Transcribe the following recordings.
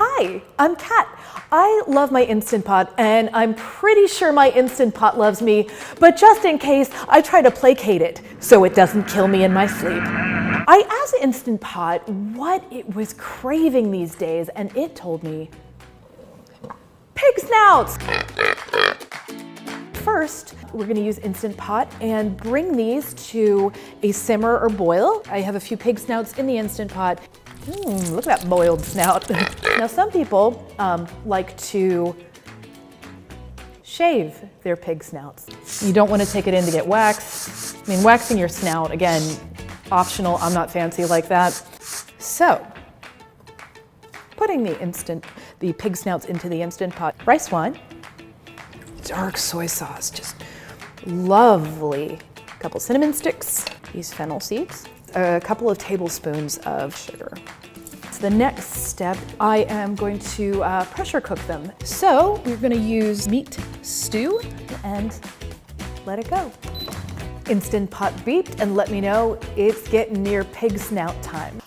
Hi, I'm Kat. I love my Instant Pot, and I'm pretty sure my Instant Pot loves me, but just in case, I try to placate it so it doesn't kill me in my sleep. I asked Instant Pot what it was craving these days, and it told me pig snouts. First, we're gonna use Instant Pot and bring these to a simmer or boil. I have a few pig snouts in the Instant Pot. Look at that boiled snout. Now, some people like to shave their pig snouts. You don't want to take it in to get waxed. I mean, waxing your snout, again, optional. I'm not fancy like that. So, putting the pig snouts into the Instant Pot. Rice wine, dark soy sauce, just lovely. A couple cinnamon sticks, these fennel seeds, a couple of tablespoons of sugar. So the next step, I am going to pressure cook them. So we're going to use meat stew and let it go. Instant Pot beeped and let me know it's getting near pig snout time.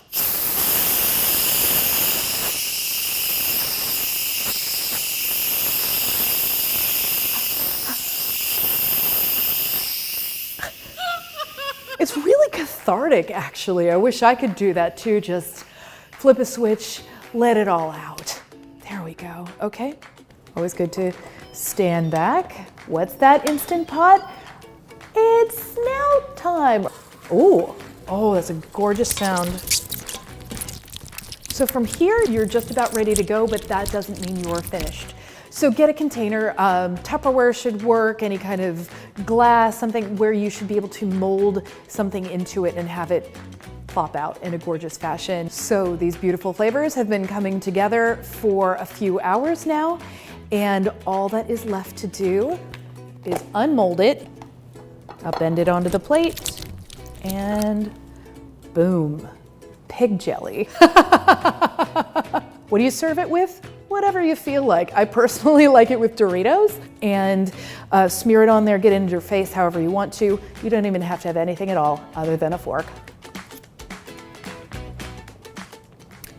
It's really cathartic, actually. I wish I could do that too. Just flip a switch, let it all out. There we go. Okay. Always good to stand back. What's that, Instant Pot? It's snout time. Oh, that's a gorgeous sound. So from here, you're just about ready to go, but that doesn't mean you're finished. So get a container, Tupperware should work, any kind of glass, something where you should be able to mold something into it and have it plop out in a gorgeous fashion. So these beautiful flavors have been coming together for a few hours now, and all that is left to do is unmold it, upend it onto the plate, and boom, pig jelly. What do you serve it with? Whatever you feel like. I personally like it with Doritos, and smear it on there, get it into your face however you want to. You don't even have to have anything at all other than a fork.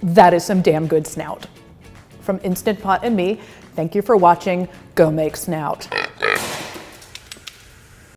That is some damn good snout. From Instant Pot and me, thank you for watching. Go make snout.